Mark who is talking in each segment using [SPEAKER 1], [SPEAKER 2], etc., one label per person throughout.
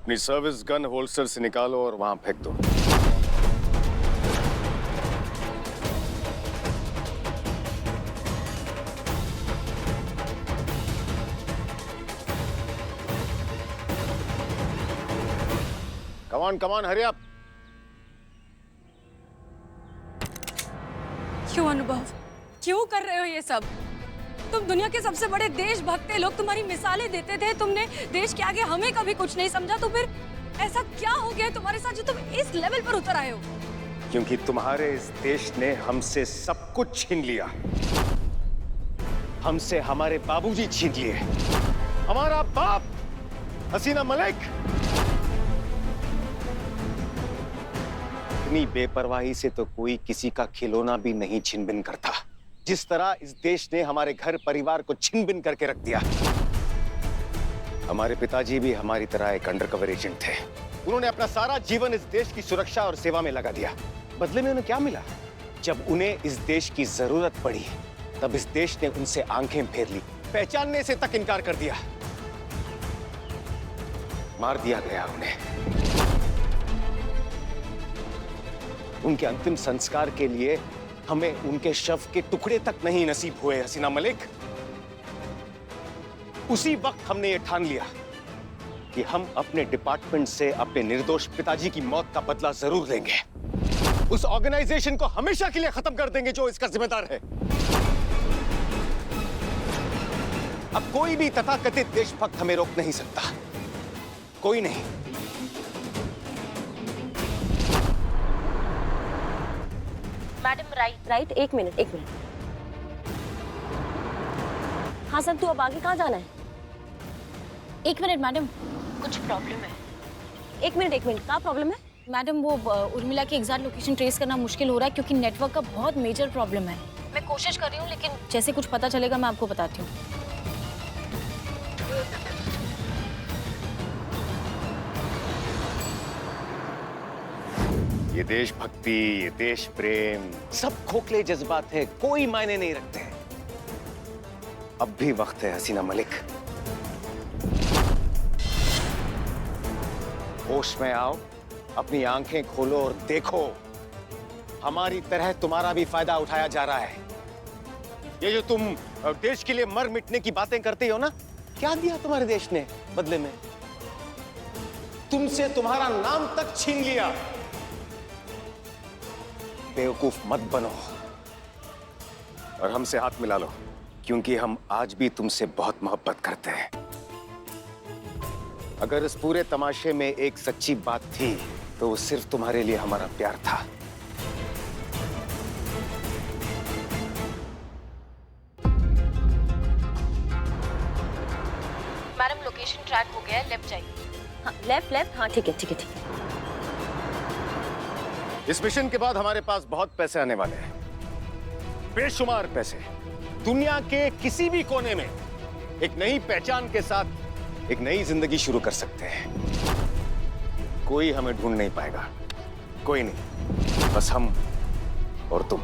[SPEAKER 1] अपनी service gun holster से निकालो और वहां फेंक दो। Come on, hurry up.
[SPEAKER 2] क्यों अनुभव, क्यों कर रहे हो ये सब? तुम दुनिया के सबसे बड़े देशभक्त लोग, तुम्हारी मिसालें देते थे, तुमने देश के आगे हमें कभी कुछ नहीं समझा, तो फिर ऐसा क्या हो गया तुम्हारे साथ जो तुम इस लेवल पर उतर आए हो?
[SPEAKER 1] क्योंकि तुम्हारे इस देश ने हमसे सब कुछ छीन लिया। हमसे हमारे बाबूजी छीन लिए, हमारा बाप हसीना मलिक। इतनी बेपरवाही से तो कोई किसी का खिलौना भी नहीं छिन भिन करता, जिस तरह इस देश ने हमारे घर परिवार को छिन भिन करके रख दिया। हमारे पिताजी भी हमारी तरह एक अंडरकवर एजेंट थे। उन्होंने अपना सारा जीवन इस देश की सुरक्षा और सेवा में लगा दिया। बदले में उन्हें क्या मिला? जब उन्हें इस देश की जरूरत पड़ी, तब इस देश ने उनसे आंखें फेर ली, पहचानने से तक इनकार कर दिया। मार दिया गया उन्हें। उनके अंतिम संस्कार के लिए हमें उनके शव के टुकड़े तक नहीं नसीब हुए हसीना मलिक। उसी वक्त हमने ये ठान लिया कि हम अपने डिपार्टमेंट से अपने निर्दोष पिताजी की मौत का बदला जरूर लेंगे। उस ऑर्गेनाइजेशन को हमेशा के लिए खत्म कर देंगे जो इसका जिम्मेदार है। अब कोई भी तथाकथित देशभक्त हमें रोक नहीं सकता, कोई नहीं।
[SPEAKER 3] मैडम राइट, एक मिनट। हाँ सर, तू अब आगे कहाँ जाना है?
[SPEAKER 2] एक मिनट मैडम,
[SPEAKER 3] कुछ प्रॉब्लम है। एक मिनट, क्या प्रॉब्लम है?
[SPEAKER 2] मैडम वो उर्मिला की एग्जैक्ट लोकेशन ट्रेस करना मुश्किल हो रहा है क्योंकि नेटवर्क का बहुत मेजर प्रॉब्लम है। मैं कोशिश कर रही हूँ, लेकिन जैसे कुछ पता चलेगा मैं आपको बताती हूँ।
[SPEAKER 1] ये देशभक्ति, ये देश प्रेम, सब खोखले जज्बात है, कोई मायने नहीं रखते। अब भी वक्त है हसीना मलिक, होश में आओ, अपनी आंखें खोलो और देखो, हमारी तरह तुम्हारा भी फायदा उठाया जा रहा है। ये जो तुम देश के लिए मर मिटने की बातें करते हो ना, क्या दिया तुम्हारे देश ने बदले में? तुमसे तुम्हारा नाम तक छीन लिया। बेवकूफ मत बनो और हमसे हाथ मिला लो, क्योंकि हम आज भी तुमसे बहुत मोहब्बत करते हैं। अगर इस पूरे तमाशे में एक सच्ची बात थी तो वो सिर्फ तुम्हारे लिए हमारा प्यार था।
[SPEAKER 3] मैडम लोकेशन ट्रैक हो गया है, लेफ्ट जाइए। हाँ लेफ्ट, हाँ ठीक है।
[SPEAKER 1] इस मिशन के बाद हमारे पास बहुत पैसे आने वाले हैं, बेशुमार पैसे। दुनिया के किसी भी कोने में एक नई पहचान के साथ एक नई जिंदगी शुरू कर सकते हैं। कोई हमें ढूंढ नहीं पाएगा, कोई नहीं, बस हम और तुम।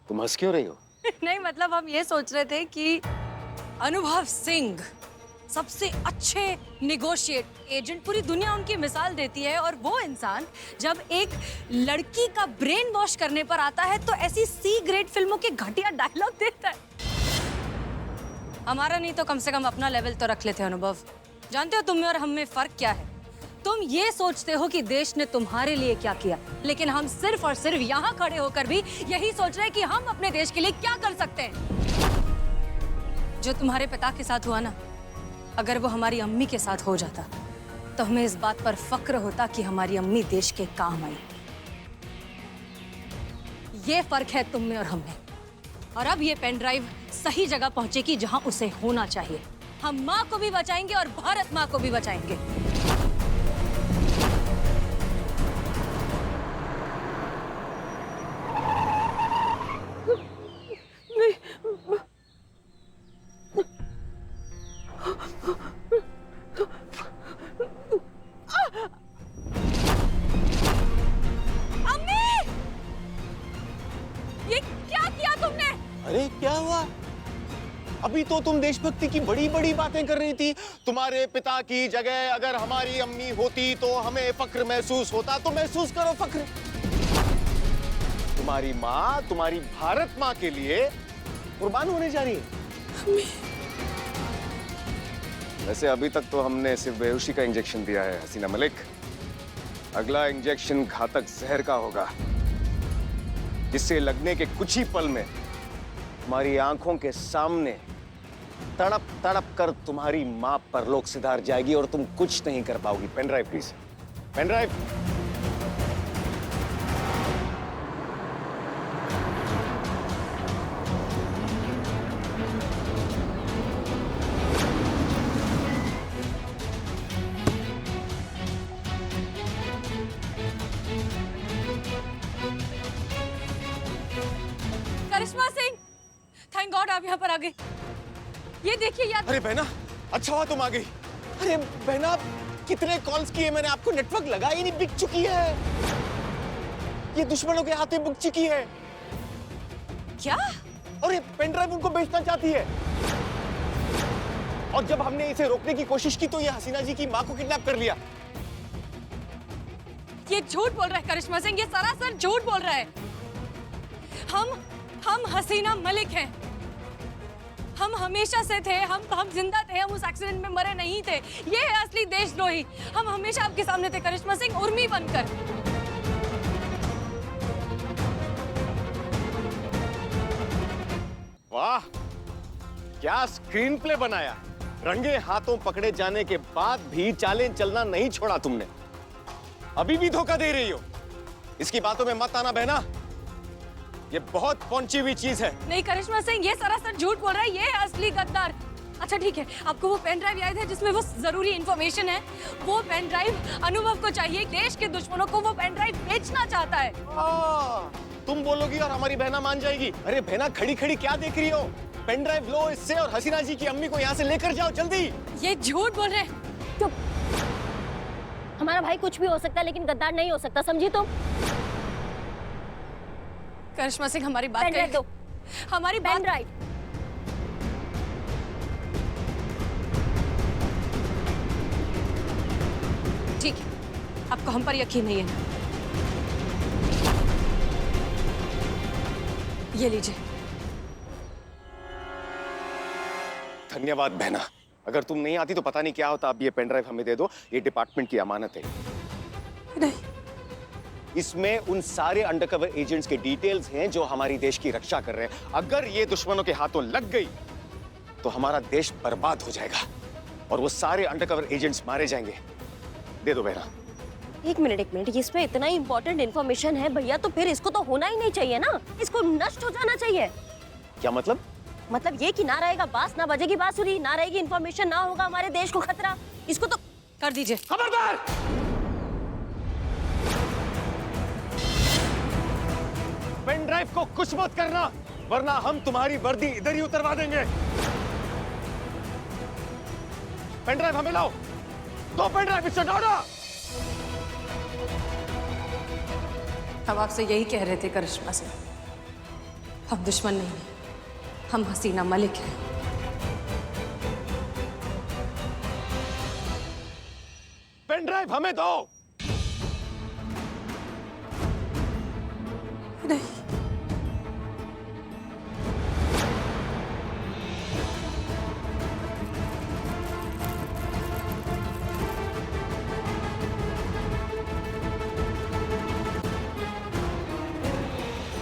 [SPEAKER 1] तुम हंस क्यों रही हो?
[SPEAKER 2] नहीं मतलब हम ये सोच रहे थे कि अनुभव सिंह सबसे अच्छे निगोशिएट एजेंट, पूरी दुनिया उनकी मिसाल देती है, और वो इंसान जब एक लड़की का ब्रेन वॉश करने पर आता है तो ऐसी सी ग्रेड फिल्मों के घटिया डायलॉग देता है। हमारा नहीं तो कम से कम अपना लेवल तो रख लेते अनुभव। जानते हो तुम में और हम में फर्क क्या है? तुम ये सोचते हो कि देश ने तुम्हारे लिए क्या किया, लेकिन हम सिर्फ और सिर्फ यहाँ खड़े होकर भी यही सोच रहे हैं कि हम अपने देश के लिए क्या कर सकते हैं। जो तुम्हारे पिता के साथ हुआ ना, अगर वो हमारी अम्मी के साथ हो जाता तो हमें इस बात पर फक्र होता कि हमारी अम्मी देश के काम आई। ये फर्क है तुम में और हम में। और अब ये पेन ड्राइव सही जगह पहुंचेगी जहां उसे होना चाहिए। हम माँ को भी बचाएंगे और भारत माँ को भी बचाएंगे। अम्मी! ये क्या किया तुमने?
[SPEAKER 4] अरे क्या हुआ?
[SPEAKER 1] अभी तो तुम देशभक्ति की बड़ी बड़ी बातें कर रही थी। तुम्हारे पिता की जगह अगर हमारी अम्मी होती तो हमें फक्र महसूस होता, तो महसूस करो फक्र। तुम्हारी माँ, तुम्हारी भारत माँ के लिए कुर्बान होने जा रही है। वैसे अभी तक तो हमने सिर्फ बेहोशी का इंजेक्शन दिया है हसीना मलिक। अगला इंजेक्शन घातक जहर का होगा, जिससे लगने के कुछ ही पल में तुम्हारी आंखों के सामने तड़प तड़प कर तुम्हारी मां परलोक सिधार जाएगी और तुम कुछ नहीं कर पाओगी। Pen drive please, pen drive.
[SPEAKER 2] Karishma Singh, thank God आप यहाँ पर आ गए। ये देखिए यार।
[SPEAKER 1] अरे बहना, अच्छा हुआ तुम आ गई। अरे बहना, कितने कॉल्स किए मैंने आपको, नेटवर्क लगा ही नहीं, बिक चुकी है। ये दुश्मनों के हाथ में बिक चुकी है।
[SPEAKER 2] क्या?
[SPEAKER 1] और ये पेन ड्राइव उनको बेचना चाहती है। और जब हमने इसे रोकने की कोशिश की तो ये हसीना जी की मां को किडनैप कर लिया।
[SPEAKER 2] ये झूठ बोल रहा है करिश्मा सिंह, ये सरासर झूठ बोल रहा है। हम हसीना मलिक हैं। हम हमेशा से थे, हम जिंदा थे, हम उस एक्सीडेंट में मरे नहीं थे। ये है असली देशद्रोही। हम हमेशा आपके सामने थे करिश्मा सिंह, उर्मी बनकर।
[SPEAKER 1] वाह, क्या स्क्रीन प्ले बनाया। रंगे हाथों पकड़े जाने के बाद भी चालें चलना नहीं छोड़ा तुमने। अभी भी धोखा दे रही हो। इसकी बातों में मत आना बहना, ये बहुत पहुंची हुई चीज है।
[SPEAKER 2] नहीं करिश्मा सिंह, ये सरासर झूठ बोल रहा है, ये है असली गद्दार। अच्छा ठीक है, आपको वो पेन ड्राइव याद है जिसमें वो जरूरी इंफॉर्मेशन है? वो पेन ड्राइव अनुभव को चाहिए। देश के दुश्मनों को वो पेन ड्राइव बेचना चाहता है।
[SPEAKER 1] तुम बोलोगी और हमारी बहना मान जाएगी। अरे बहना, खड़ी खड़ी क्या देख रही हो? पेन ड्राइव लो इससे और हसीना जी की अम्मी को यहाँ से लेकर जाओ जल्दी।
[SPEAKER 2] ये झूठ बोल रहे हैं।
[SPEAKER 3] चुप। हमारा भाई कुछ भी हो सकता है लेकिन गद्दार नहीं हो सकता, समझी तुम?
[SPEAKER 2] करिश्मा सिंह, हमारी बात
[SPEAKER 3] पेन ड्राइव दो।
[SPEAKER 2] हमारी
[SPEAKER 3] पेन
[SPEAKER 2] बात।
[SPEAKER 3] ड्राइव।
[SPEAKER 2] ठीक है, आपको हम पर यकीन नहीं है। ये लीजिए।
[SPEAKER 1] धन्यवाद बहना, अगर तुम नहीं आती तो पता नहीं क्या होता। अब ये पेन ड्राइव हमें दे दो, ये डिपार्टमेंट की अमानत है।
[SPEAKER 2] नहीं,
[SPEAKER 1] इसमें उन सारे अंडरकवर एजेंट्स के डिटेल्स हैं जो हमारी देश की रक्षा कर रहे हैं। अगर ये दुश्मनों के हाथों लग गई तो हमारा देश बर्बाद हो जाएगा और वो सारे अंडरकवर एजेंट्स मारे जाएंगे। दे दो बहना।
[SPEAKER 3] एक मिनट, इसमें इतना इंपॉर्टेंट इन्फॉर्मेशन है भैया, तो फिर इसको तो होना ही नहीं चाहिए ना, इसको नष्ट हो जाना चाहिए।
[SPEAKER 1] क्या मतलब?
[SPEAKER 3] मतलब ये कि ना रहेगा बांस, ना बजेगी बांसुरी, ना रहेगी इन्फॉर्मेशन, ना होगा हमारे देश को खतरा। इसको तो
[SPEAKER 2] कर दीजिए।
[SPEAKER 1] खबरदार! पेन ड्राइव को कुछ मत करना, वरना हम तुम्हारी वर्दी इधर ही उतरवा देंगे। पेन ड्राइव हमें लाओ। दो पेन ड्राइव, इट्स ऑर्डर।
[SPEAKER 2] हम आपसे यही कह रहे थे करिश्मा सिंह, हम दुश्मन नहीं हैं, हम हसीना मलिक हैं।
[SPEAKER 1] पेन ड्राइव हमें दो।
[SPEAKER 2] नहीं,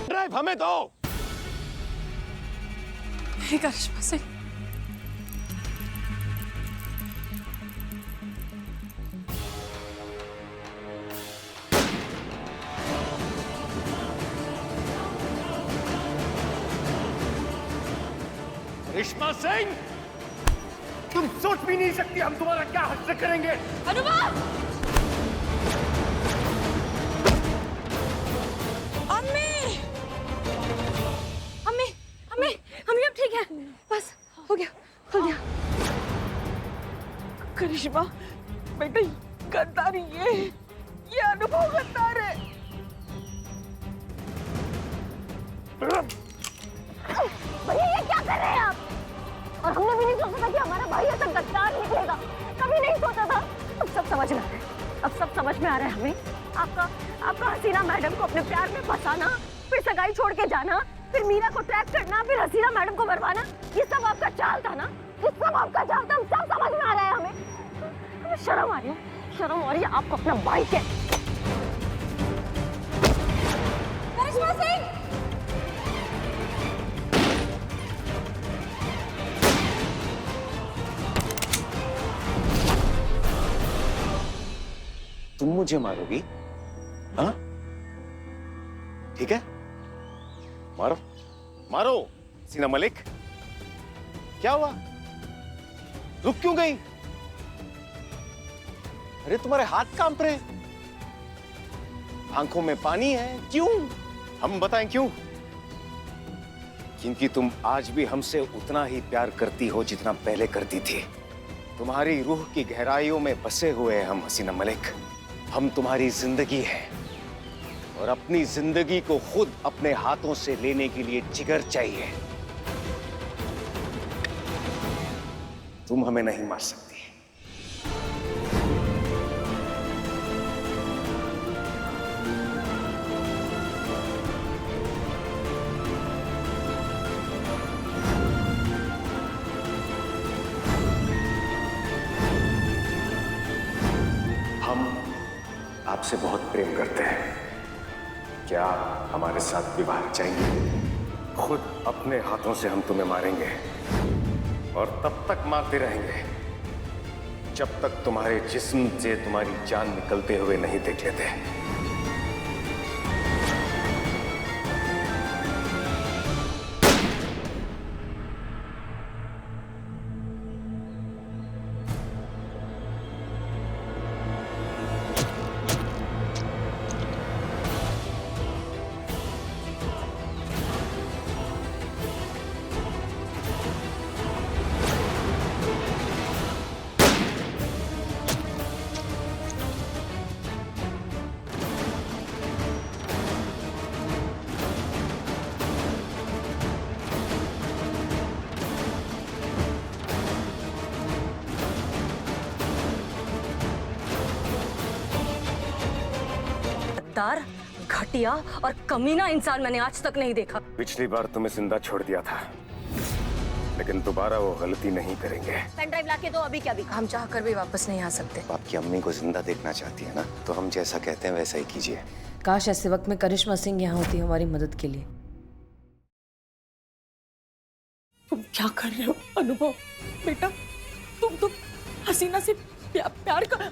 [SPEAKER 1] ड्राइव हमें दो।
[SPEAKER 2] नहीं करिश्मा सिंह,
[SPEAKER 1] करिश्मा सिंह, तुम सोच भी नहीं सकती हम तुम्हारा क्या हश्र करेंगे।
[SPEAKER 2] अनुभव! अम्मी! अम्मी! अम्मी! अम्मी अब ठीक है, बस हो गया, हो गया।
[SPEAKER 4] करिश्मा बेटा, गद्दार ये अनुभव गद्दार है।
[SPEAKER 3] भैया ये क्या कर रहे हैं आप? और हमने भी नहीं सोचा था कि हमारा भाई ऐसा गद्दार निकलेगा। कभी नहीं सोचा था। अब सब समझ में आ रहा है, अब सब समझ में आ रहा है हमें। आपका हसीना मैडम को अपने प्यार में फंसाना, फिर सगाई छोड़ के जाना, फिर मीरा को ट्रैक करना, फिर हसीना मैडम को मरवाना, ये सब आपका चाल था ना? ये सब आपका चाल था, सब समझ में आ रहा है हमें। शर्म आ रही है, शर्म आ रही है आपको अपना भाई के। करिश्मा सिंह!
[SPEAKER 1] तुम मुझे मारोगी? हाँ? ठीक है, मारो मारो। सीना मलिक, क्या हुआ? रुक क्यों गई? अरे तुम्हारे हाथ कांप रहे, आंखों में पानी है, क्यों? हम बताएं क्यों? क्योंकि तुम आज भी हमसे उतना ही प्यार करती हो जितना पहले करती थी। तुम्हारी रूह की गहराइयों में बसे हुए हैं हम हसीना मलिक। हम तुम्हारी जिंदगी है और अपनी जिंदगी को खुद अपने हाथों से लेने के लिए जिगर चाहिए। तुम हमें नहीं मार सकती। हम आपसे बहुत प्रेम करते हैं। क्या आप हमारे साथ विवाह चाहिए? खुद अपने हाथों से हम तुम्हें मारेंगे और तब तक मारते रहेंगे जब तक तुम्हारे जिस्म से तुम्हारी जान निकलते हुए नहीं देख लेते।
[SPEAKER 2] गद्दार, घटिया और कमीना इंसान मैंने आज तक नहीं देखा।
[SPEAKER 1] पिछली बार तुम्हें जिंदा छोड़ दिया था, लेकिन दोबारा वो गलती नहीं करेंगे।
[SPEAKER 3] पेन ड्राइव लाके दो, अभी क्या भी।
[SPEAKER 2] हम चाह कर भी वापस नहीं आ सकते।
[SPEAKER 1] आपकी अम्मी को जिंदा देखना चाहती है ना, तो हम जैसा कहते हैं वैसा ही कीजिए।
[SPEAKER 2] काश ऐसे वक्त में करिश्मा सिंह यहाँ होती हमारी मदद के लिए।
[SPEAKER 4] तुम क्या कर रहे हो अनुभव? बेटा तुम हसीना से प्यार कर।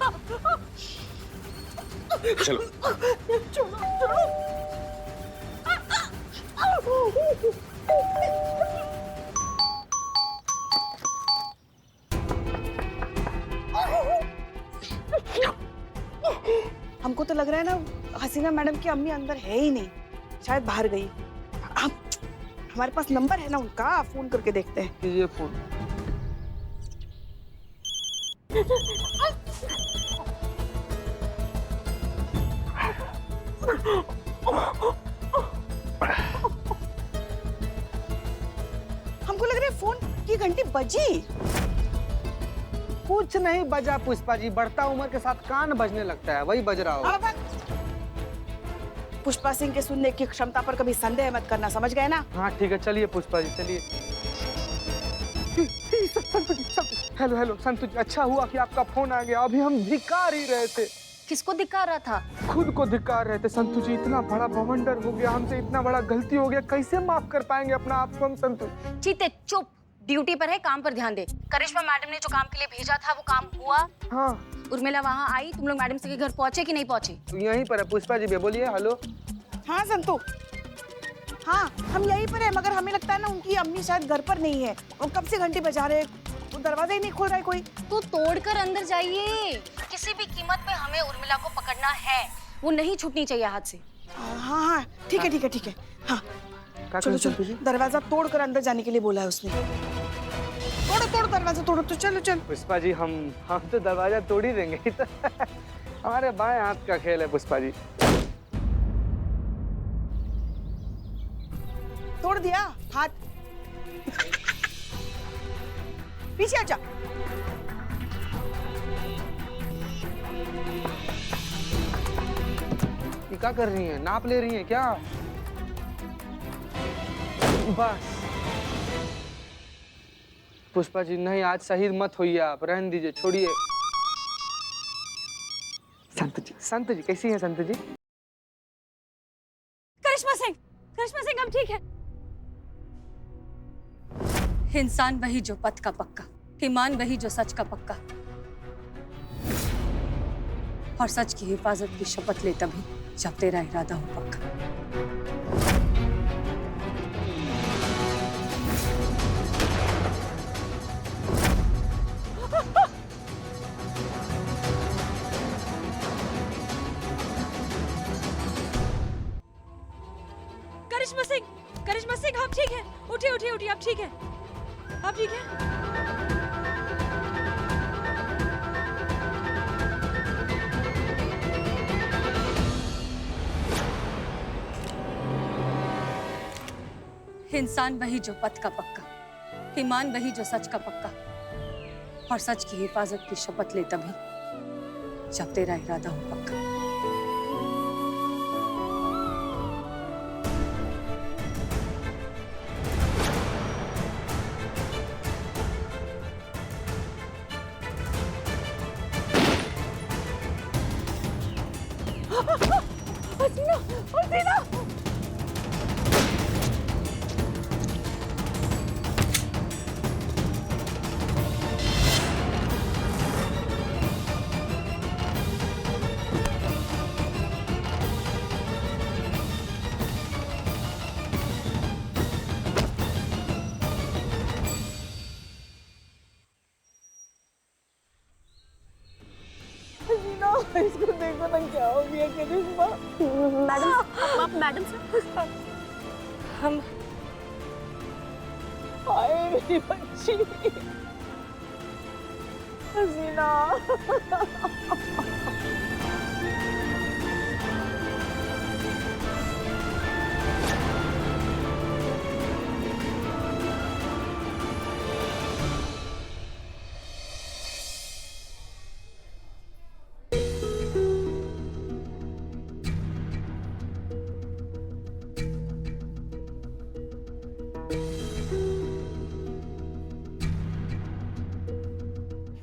[SPEAKER 1] चलो
[SPEAKER 4] छोड़ो। हमको तो लग रहा है ना हसीना मैडम की अम्मी अंदर है ही नहीं, शायद बाहर गई। हमारे पास नंबर है ना उनका, फोन करके देखते हैं।
[SPEAKER 5] ये फोन
[SPEAKER 4] हमको लग रहा है फोन की घंटी बजी।
[SPEAKER 5] कुछ नहीं बजा पुष्पा जी, बढ़ता उम्र के साथ कान बजने लगता है, वही बज रहा होगा।
[SPEAKER 4] पुष्पा सिंह के सुनने की क्षमता पर कभी संदेह मत करना, समझ गए ना?
[SPEAKER 5] हाँ ठीक है, चलिए पुष्पा जी चलिए। हेलो हेलो संतु जी, अच्छा हुआ कि आपका फोन आ गया। अभी हम धिक्कार ही रहे थे।
[SPEAKER 3] किसको दिखा रहा था?
[SPEAKER 5] खुद को धिक्कार रहे थे संतु जी। इतना बड़ा बवंडर हो गया हमसे, इतना बड़ा गलती हो गया, कैसे माफ कर पाएंगे अपना आप को हम संतु?
[SPEAKER 2] चीते चुप, ड्यूटी पर है, काम पर ध्यान दे। करिश्मा मैडम ने जो काम के लिए भेजा था वो काम हुआ।
[SPEAKER 5] हाँ
[SPEAKER 2] उर्मिला वहाँ आई, तुम लोग मैडम से के घर पहुँचे कि नहीं पहुँचे?
[SPEAKER 5] तो यहीं पर है पुष्पा जी भी, बोलिए। हेलो
[SPEAKER 4] हाँ संतु, हाँ हम यहीं पर है, मगर हमें लगता है ना उनकी अम्मी शायद घर पर नहीं है। और कब से घंटी बजा रहे, वो दरवाजा ही नहीं खोल रहा है कोई।
[SPEAKER 2] तो तोड़कर अंदर जाइए, किसी भी कीमत पे हमें उर्मिला को पकड़ना है, वो नहीं छूटनी चाहिए हाथ से।
[SPEAKER 4] हाँ हाँ ठीक है ठीक है ठीक है। हाँ
[SPEAKER 5] क्या
[SPEAKER 4] चलो
[SPEAKER 5] करें
[SPEAKER 4] चलो,
[SPEAKER 5] संतु जी?
[SPEAKER 4] दरवाजा तोड़कर अंदर जाने के लिए बोला है उसने। तोड़ो तोड़ो दरवाजा तोड़ो, तो चलो चलो।
[SPEAKER 5] पुष्पा जी हम तो दरवाजा तोड़ ही देंगे। तो हमारे बाएं हाथ का खेल है पुष्पा जी।
[SPEAKER 4] तोड़ दिया हाथ। पीछे आ जा।
[SPEAKER 5] ये क्या कर रही हैं? नाप ले रही हैं क्या? बस पुष्पा जी, नहीं आज शहीद मत होइए आप, रहने दीजिए, छोड़िए। संत जी कैसी हैं संत जी?
[SPEAKER 2] करिश्मा सिंह हम ठीक है। इंसान वही जो पथ का पक्का, ईमान वही जो सच का पक्का, और सच की हिफाजत की शपथ ले तभी जब तेरा इरादा हो पक्का। करिश्मा सिंह आप ठीक है? उठिए आप ठीक है? आप ठीक है? इंसान वही जो पथ का पक्का, ईमान वही जो सच का पक्का, और सच की हिफाजत की शपथ ले तभी जब तेरा इरादा हो पक्का।
[SPEAKER 4] इसको देखो ना क्या हो गया करिश्मा।
[SPEAKER 3] मैडम, आप मैडम से
[SPEAKER 2] हम
[SPEAKER 4] हाय मेरी बच्ची हसीना।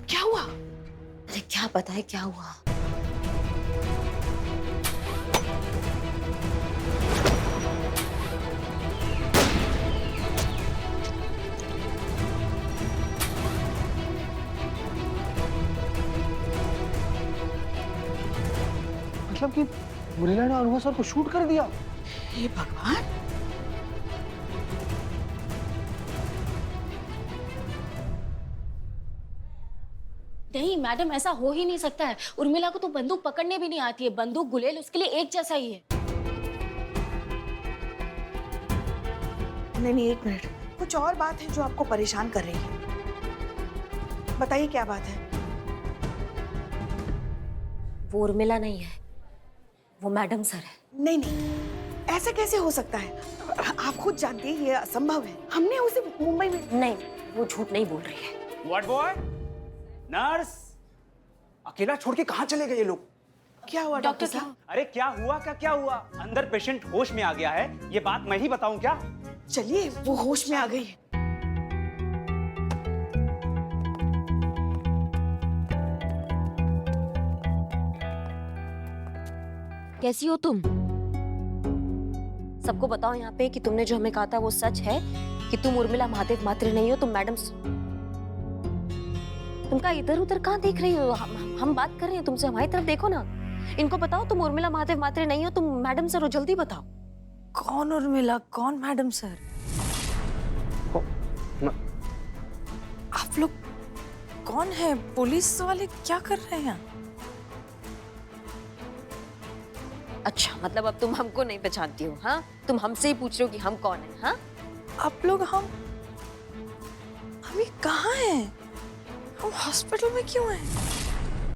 [SPEAKER 4] क्या हुआ?
[SPEAKER 3] अरे क्या पता है क्या हुआ।
[SPEAKER 5] मतलब कि मुरलीला ने अनुभव सर को शूट कर दिया?
[SPEAKER 4] हे भगवान।
[SPEAKER 3] नहीं मैडम, ऐसा हो ही नहीं सकता है। उर्मिला को तो बंदूक पकड़ने भी नहीं आती है। बंदूक गुलेल उसके लिए एक जैसा ही है।
[SPEAKER 4] नहीं, एक मिनट, कुछ और बात है जो आपको परेशान कर रही है। बताइए क्या बात है?
[SPEAKER 3] वो उर्मिला नहीं है, वो मैडम सर है।
[SPEAKER 4] नहीं, ऐसा कैसे हो सकता है? आप खुद जानती हैं ये असंभव है। हमने उसे मुंबई में।
[SPEAKER 3] नहीं, वो झूठ नहीं बोल रही है।
[SPEAKER 6] What boy? नर्स, अकेला छोड़ के कहाँ चले गए ये लोग?
[SPEAKER 4] क्या हुआ डॉक्टर साहब?
[SPEAKER 6] अरे क्या हुआ? अंदर पेशेंट होश में आ गया है। ये बात मैं ही बताऊं क्या?
[SPEAKER 4] चलिए, वो होश में आ गई है।
[SPEAKER 3] कैसी हो तुम? सबको बताओ यहाँ पे कि तुमने जो हमें कहा था वो सच है, कि तुम उर्मिला महादेव मात्रे नहीं हो, तुम मैडम। तुम क्या इधर उधर कहाँ देख रही हो? हम बात कर रहे हैं तुमसे, हमारी तरफ देखो ना। इनको बताओ तुम उर्मिला महादेव मात्रे नहीं हो, तुम मैडम सर हो, जल्दी बताओ।
[SPEAKER 2] कौन उर्मिला, कौन मैडम सर? आप लोग कौन है? पुलिस वाले क्या कर रहे हैं?
[SPEAKER 3] अच्छा, मतलब अब तुम हमको नहीं पहचानती हो? हाँ, तुम हमसे ही पूछ रहे हो कि हम कौन हैं? हाँ,
[SPEAKER 2] आप लोग हम ये कहाँ हैं? हम हॉस्पिटल में क्यों हैं?